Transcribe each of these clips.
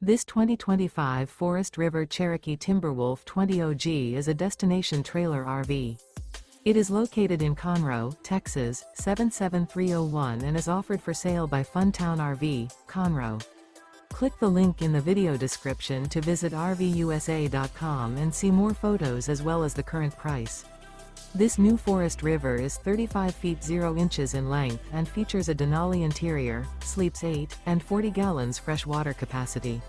This 2025 Forest River Cherokee Timberwolf 20 OG is a destination trailer RV. It is located in Conroe, Texas, 77301 and is offered for sale by Funtown RV, Conroe. Click the link in the video description to visit RVUSA.com and see more photos as well as the current price. This new Forest River is 35 feet 0 inches in length and features a DENALI interior, sleeps 8, and 40 gallons fresh water capacity.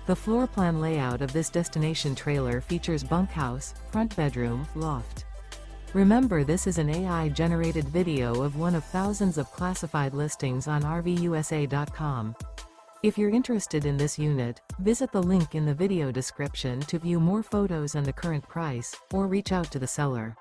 The floor plan layout of this destination trailer features bunkhouse, front bedroom, loft. Remember, this is an AI-generated video of one of thousands of classified listings on RVUSA.com. If you're interested in this unit, visit the link in the video description to view more photos and the current price, or reach out to the seller.